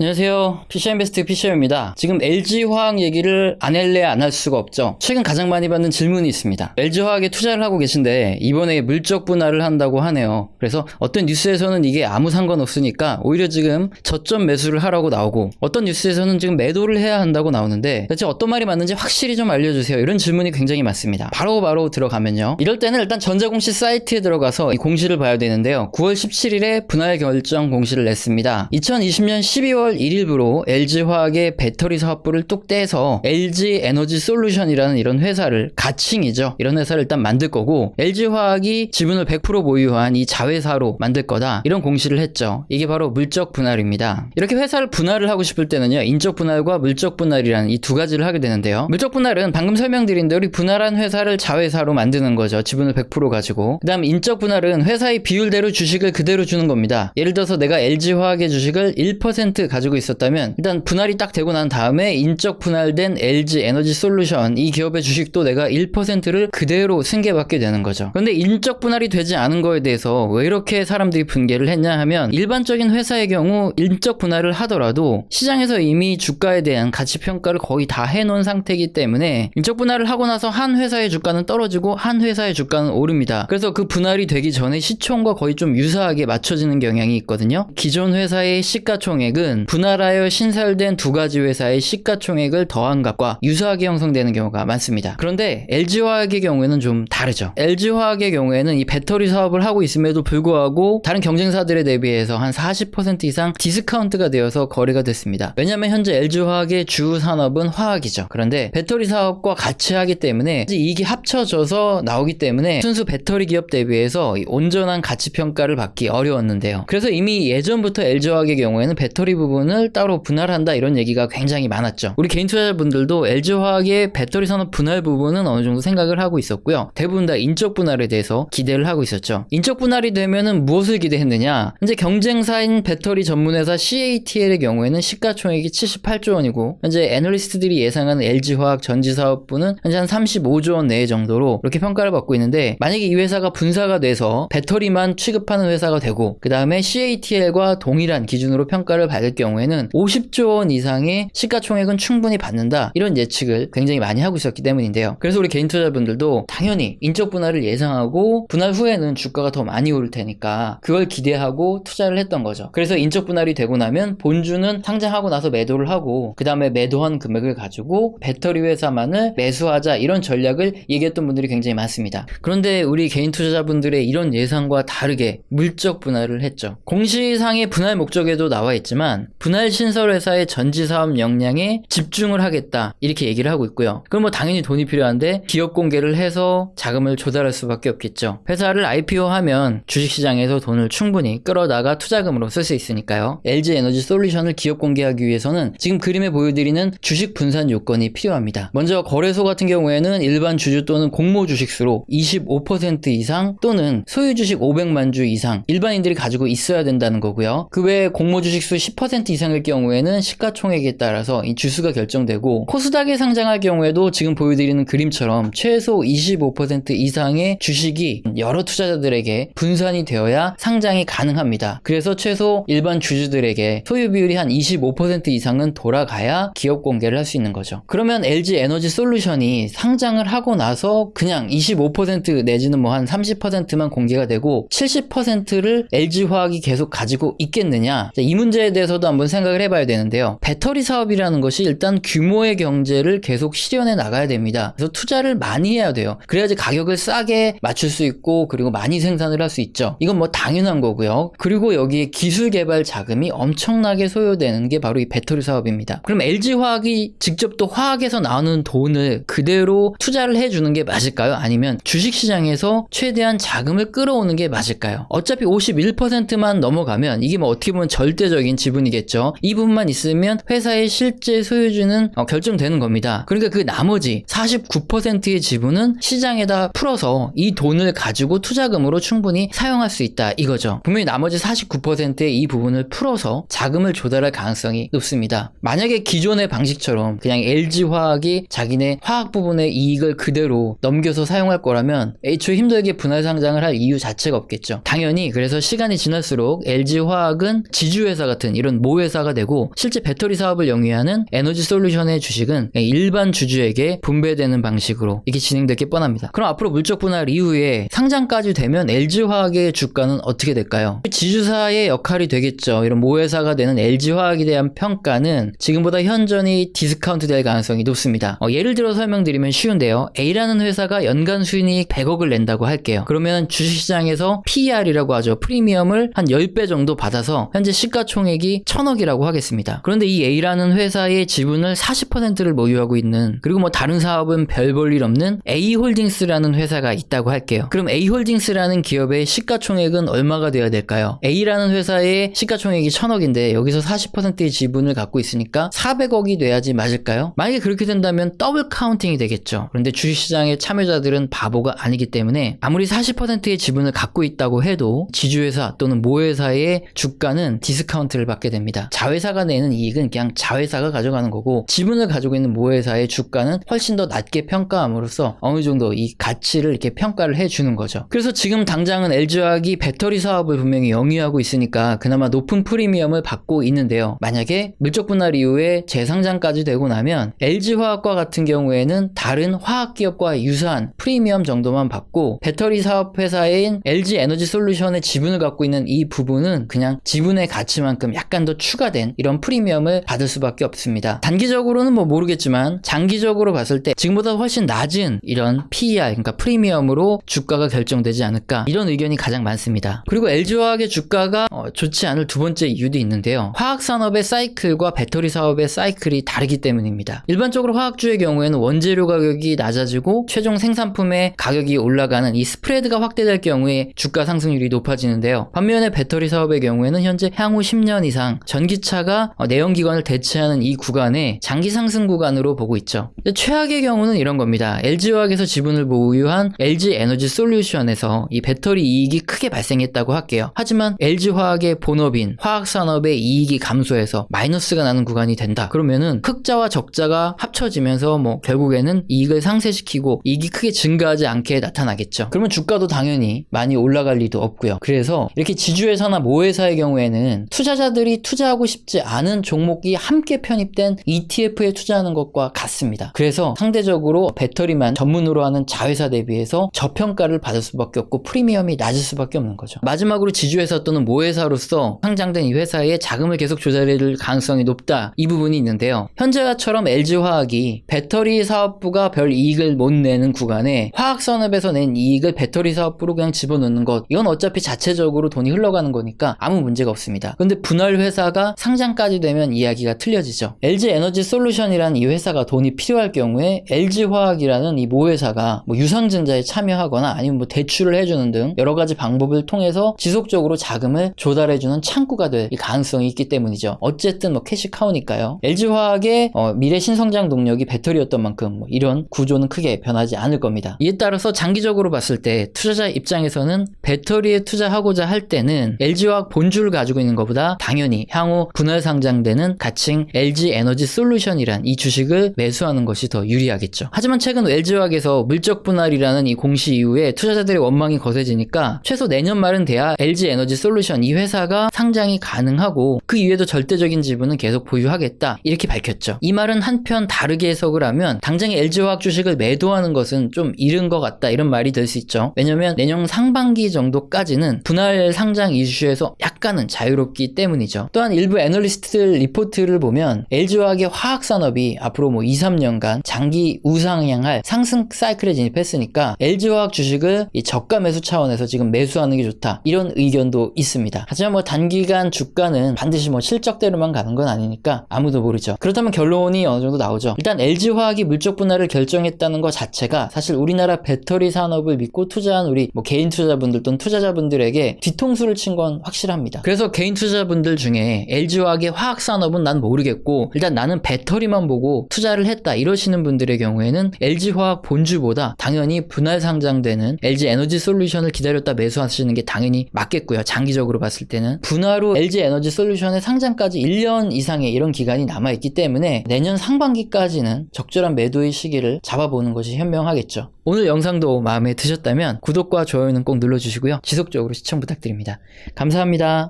안녕하세요. PC인베스트 PC입니다. 지금 LG화학 얘기를 안 할래 안 할 수가 없죠. 최근 가장 많이 받는 질문이 있습니다. LG화학에 투자를 하고 계신데 이번에 물적 분할을 한다고 하네요. 그래서 어떤 뉴스에서는 이게 아무 상관없으니까 오히려 지금 저점 매수를 하라고 나오고, 어떤 뉴스에서는 지금 매도를 해야 한다고 나오는데 대체 어떤 말이 맞는지 확실히 좀 알려주세요. 이런 질문이 굉장히 많습니다. 바로 들어가면요. 이럴 때는 일단 전자공시 사이트에 들어가서 이 공시를 봐야 되는데요. 9월 17일에 분할 결정 공시를 냈습니다. 2020년 12월 1일부로 LG화학의 배터리 사업부를 뚝 떼서 LG에너지솔루션이라는 이런 회사를, 가칭이죠. 이런 회사를 일단 만들 거고, LG화학이 지분을 100% 보유한 이 자회사로 만들 거다. 이런 공시를 했죠. 이게 바로 물적 분할입니다. 이렇게 회사를 분할을 하고 싶을 때는요, 인적 분할과 물적 분할이라는 이 두 가지를 하게 되는데요. 물적 분할은 방금 설명드린 대로 분할한 회사를 자회사로 만드는 거죠. 지분을 100% 가지고. 그 다음 인적 분할은 회사의 비율대로 주식을 그대로 주는 겁니다. 예를 들어서 내가 LG화학의 주식을 1% 가지고 있었다면 일단 분할이 딱 되고 난 다음에 인적 분할된 LG에너지솔루션, 이 기업의 주식도 내가 1%를 그대로 승계받게 되는 거죠. 그런데 인적 분할이 되지 않은 거에 대해서 왜 이렇게 사람들이 분개를 했냐 하면, 일반적인 회사의 경우 인적 분할을 하더라도 시장에서 이미 주가에 대한 가치평가를 거의 다 해놓은 상태이기 때문에 인적 분할을 하고 나서 한 회사의 주가는 떨어지고 한 회사의 주가는 오릅니다. 그래서 그 분할이 되기 전에 시총과 거의 좀 유사하게 맞춰지는 경향이 있거든요. 기존 회사의 시가총액은 분할하여 신설된 두 가지 회사의 시가총액을 더한 값과 유사하게 형성되는 경우가 많습니다. 그런데 LG화학의 경우에는 좀 다르죠. LG화학의 경우에는 이 배터리 사업을 하고 있음에도 불구하고 다른 경쟁사들에 대비해서 한 40% 이상 디스카운트가 되어서 거래가 됐습니다. 왜냐하면 현재 LG화학의 주 산업은 화학이죠. 그런데 배터리 사업과 같이 하기 때문에 이익이 합쳐져서 나오기 때문에 순수 배터리 기업 대비해서 온전한 가치평가를 받기 어려웠는데요. 그래서 이미 예전부터 LG화학의 경우에는 배터리 부분을 따로 분할한다, 이런 얘기가 굉장히 많았죠. 우리 개인 투자자분들도 LG화학의 배터리 산업 분할 부분은 어느 정도 생각을 하고 있었고요. 대부분 다 인적 분할에 대해서 기대를 하고 있었죠. 인적 분할이 되면은 무엇을 기대했느냐? 현재 경쟁사인 배터리 전문회사 CATL의 경우에는 시가총액이 78조 원이고, 현재 애널리스트들이 예상하는 LG화학 전지사업부는 현재 한 35조 원 내외 정도로 이렇게 평가를 받고 있는데, 만약에 이 회사가 분사가 돼서 배터리만 취급하는 회사가 되고 그 다음에 CATL과 동일한 기준으로 평가를 받을 경우에는 50조 원 이상의 시가총액은 충분히 받는다, 이런 예측을 굉장히 많이 하고 있었기 때문인데요. 그래서 우리 개인 투자자분들도 당연히 인적 분할을 예상하고 분할 후에는 주가가 더 많이 오를 테니까 그걸 기대하고 투자를 했던 거죠. 그래서 인적 분할이 되고 나면 본주는 상장하고 나서 매도를 하고 그 다음에 매도한 금액을 가지고 배터리 회사만을 매수하자, 이런 전략을 얘기했던 분들이 굉장히 많습니다. 그런데 우리 개인 투자자분들의 이런 예상과 다르게 물적 분할을 했죠. 공시상의 분할 목적에도 나와 있지만 분할 신설 회사의 전지 사업 역량에 집중을 하겠다, 이렇게 얘기를 하고 있고요. 그럼 뭐 당연히 돈이 필요한데 기업 공개를 해서 자금을 조달할 수밖에 없겠죠. 회사를 IPO하면 주식시장에서 돈을 충분히 끌어다가 투자금으로 쓸 수 있으니까요. LG에너지솔루션을 기업 공개하기 위해서는 지금 그림에 보여드리는 주식 분산 요건이 필요합니다. 먼저 거래소 같은 경우에는 일반 주주 또는 공모 주식수로 25% 이상 또는 소유 주식 500만 주 이상 일반인들이 가지고 있어야 된다는 거고요. 그 외에 공모 주식수 10% 이상일 경우에는 시가총액에 따라서 이 주수가 결정되고, 코스닥에 상장할 경우에도 지금 보여드리는 그림처럼 최소 25% 이상의 주식이 여러 투자자들에게 분산이 되어야 상장이 가능합니다. 그래서 최소 일반 주주들에게 소유 비율이 한 25% 이상은 돌아가야 기업 공개를 할 수 있는 거죠. 그러면 LG에너지솔루션이 상장을 하고 나서 그냥 25% 내지는 뭐 한 30%만 공개가 되고 70%를 LG화학이 계속 가지고 있겠느냐? 이 문제에 대해서도 한번 생각을 해봐야 되는데요. 배터리 사업이라는 것이 일단 규모의 경제를 계속 실현해 나가야 됩니다. 그래서 투자를 많이 해야 돼요. 그래야지 가격을 싸게 맞출 수 있고, 그리고 많이 생산을 할 수 있죠. 이건 뭐 당연한 거고요. 그리고 여기에 기술 개발 자금이 엄청나게 소요되는 게 바로 이 배터리 사업입니다. 그럼 LG화학이 직접 또 화학에서 나오는 돈을 그대로 투자를 해주는 게 맞을까요? 아니면 주식시장에서 최대한 자금을 끌어오는 게 맞을까요? 어차피 51%만 넘어가면 이게 뭐 어떻게 보면 절대적인 지분이겠죠. 이 부분만 있으면 회사의 실제 소유주는 결정되는 겁니다. 그러니까 그 나머지 49%의 지분은 시장에다 풀어서 이 돈을 가지고 투자금으로 충분히 사용할 수 있다, 이거죠. 분명히 나머지 49%의 이 부분을 풀어서 자금을 조달할 가능성이 높습니다. 만약에 기존의 방식처럼 그냥 LG화학이 자기네 화학 부분의 이익을 그대로 넘겨서 사용할 거라면 애초에 힘들게 분할 상장을 할 이유 자체가 없겠죠. 당연히 그래서 시간이 지날수록 LG화학은 지주회사 같은 이런 모회사가 되고 실제 배터리 사업을 영위하는 에너지솔루션의 주식은 일반 주주에게 분배되는 방식으로 이게 진행될 게 뻔합니다. 그럼 앞으로 물적 분할 이후에 상장까지 되면 LG화학의 주가는 어떻게 될까요? 지주사의 역할이 되겠죠. 이런 모회사가 되는 LG화학에 대한 평가는 지금보다 현저히 디스카운트 될 가능성이 높습니다. 예를 들어 설명드리면 쉬운데요. A라는 회사가 연간 순이익 100억을 낸다고 할게요. 그러면 주식시장에서 PER이라고 하죠. 프리미엄을 한 10배 정도 받아서 현재 시가총액이 1000억이라고 하겠습니다. 그런데 이 A라는 회사의 지분을 40%를 보유하고 있는, 그리고 뭐 다른 사업은 별 볼 일 없는 A홀딩스라는 회사가 있다고 할게요. 그럼 A홀딩스라는 기업의 시가총액은 얼마가 되어야 될까요? A라는 회사의 시가총액이 1000억인데 여기서 40%의 지분을 갖고 있으니까 400억이 돼야지 맞을까요? 만약에 그렇게 된다면 더블 카운팅이 되겠죠. 그런데 주식시장의 참여자들은 바보가 아니기 때문에 아무리 40%의 지분을 갖고 있다고 해도 지주회사 또는 모회사의 주가는 디스카운트를 받게 됩니다. 자회사가 내는 이익은 그냥 자회사가 가져가는 거고, 지분을 가지고 있는 모회사의 주가는 훨씬 더 낮게 평가함으로써 어느 정도 이 가치를 이렇게 평가를 해주는 거죠. 그래서 지금 당장은 LG화학이 배터리 사업을 분명히 영위하고 있으니까 그나마 높은 프리미엄을 받고 있는데요. 만약에 물적 분할 이후에 재상장까지 되고 나면 LG화학과 같은 경우에는 다른 화학기업과 유사한 프리미엄 정도만 받고, 배터리 사업 회사인 LG에너지솔루션의 지분을 갖고 있는 이 부분은 그냥 지분의 가치만큼 약간 더 추가된 이런 프리미엄을 받을 수밖에 없습니다. 단기적으로는 뭐 모르겠지만 장기적으로 봤을 때 지금보다 훨씬 낮은 이런 PER, 그러니까 프리미엄으로 주가가 결정되지 않을까, 이런 의견이 가장 많습니다. 그리고 LG화학의 주가가 좋지 않을 두 번째 이유도 있는데요. 화학산업의 사이클과 배터리 사업의 사이클이 다르기 때문입니다. 일반적으로 화학주의 경우에는 원재료 가격이 낮아지고 최종 생산품의 가격이 올라가는 이 스프레드가 확대될 경우에 주가 상승률이 높아지는데요. 반면에 배터리 사업의 경우에는 현재 향후 10년 이상 전기차가 내연기관을 대체하는 이 구간에 장기 상승 구간으로 보고 있죠. 최악의 경우는 이런 겁니다. LG화학에서 지분을 보유한 LG에너지솔루션에서 이 배터리 이익이 크게 발생했다고 할게요. 하지만 LG화학의 본업인 화학산업의 이익이 감소해서 마이너스가 나는 구간이 된다. 그러면은 흑자와 적자가 합쳐지면서 뭐 결국에는 이익을 상쇄시키고 이익이 크게 증가하지 않게 나타나겠죠. 그러면 주가도 당연히 많이 올라갈 리도 없고요. 그래서 이렇게 지주회사나 모회사의 경우에는 투자자들이 투자하고 싶지 않은 종목이 함께 편입된 ETF에 투자하는 것과 같습니다. 그래서 상대적으로 배터리만 전문으로 하는 자회사 대비해서 저평가를 받을 수밖에 없고 프리미엄이 낮을 수밖에 없는 거죠. 마지막으로 지주회사 또는 모회사로서 상장된 이 회사의 자금을 계속 조달할 가능성이 높다, 이 부분이 있는데요. 현재와처럼 LG화학이 배터리 사업부가 별 이익을 못 내는 구간에 화학산업에서 낸 이익을 배터리 사업부로 그냥 집어넣는 것, 이건 어차피 자체적으로 돈이 흘러가는 거니까 아무 문제가 없습니다. 근데 분할 회사가 상장까지 되면 이야기가 틀려지죠. LG에너지솔루션이라는 이 회사가 돈이 필요할 경우에 LG화학이라는 이 모회사가 뭐 유상증자에 참여하거나 아니면 뭐 대출을 해주는 등 여러 가지 방법을 통해서 지속적으로 자금을 조달해주는 창구가 될 가능성이 있기 때문이죠. 어쨌든 뭐 캐시카우니까요. LG화학의 미래 신성장 동력이 배터리였던 만큼 뭐 이런 구조는 크게 변하지 않을 겁니다. 이에 따라서 장기적으로 봤을 때 투자자 입장에서는 배터리에 투자하고자 할 때는 LG화학 본주를 가지고 있는 것보다 당연히 향후 분할 상장되는 가칭 LG에너지솔루션이란 이 주식을 매수하는 것이 더 유리하겠죠. 하지만 최근 LG화학에서 물적 분할이라는 이 공시 이후에 투자자들의 원망이 거세지니까 최소 내년 말은 돼야 LG에너지솔루션 이 회사가 상장이 가능하고 그 이외에도 절대적인 지분은 계속 보유하겠다, 이렇게 밝혔죠. 이 말은 한편 다르게 해석을 하면 당장에 LG화학 주식을 매도하는 것은 좀 이른 것 같다, 이런 말이 될 수 있죠. 왜냐면 내년 상반기 정도까지는 분할 상장 이슈에서 약간은 자유롭기 때문이죠. 또한 일부 애널리스트들 리포트를 보면 LG화학의 화학산업이 앞으로 뭐 2-3년간 장기 우상향할 상승 사이클에 진입했으니까 LG화학 주식을 이 저가 매수 차원에서 지금 매수하는 게 좋다, 이런 의견도 있습니다. 하지만 뭐 단기간 주가는 반드시 뭐 실적대로만 가는 건 아니니까 아무도 모르죠. 그렇다면 결론이 어느 정도 나오죠. 일단 LG화학이 물적 분할을 결정했다는 것 자체가 사실 우리나라 배터리 산업을 믿고 투자한 우리 뭐 개인 투자자분들 또는 투자자분들에게 뒤통수를 친 건 확실합니다. 그래서 개인 투자자분들 중에 LG화학의 화학산업은 난 모르겠고 일단 나는 배터리만 보고 투자를 했다, 이러시는 분들의 경우에는 LG화학 본주보다 당연히 분할 상장되는 LG에너지솔루션을 기다렸다 매수하시는 게 당연히 맞겠고요. 장기적으로 봤을 때는 분할 후 LG에너지솔루션의 상장까지 1년 이상의 이런 기간이 남아있기 때문에 내년 상반기까지는 적절한 매도의 시기를 잡아보는 것이 현명하겠죠. 오늘 영상도 마음에 드셨다면 구독과 좋아요는 꼭 눌러주시고요. 지속적으로 시청 부탁드립니다. 감사합니다.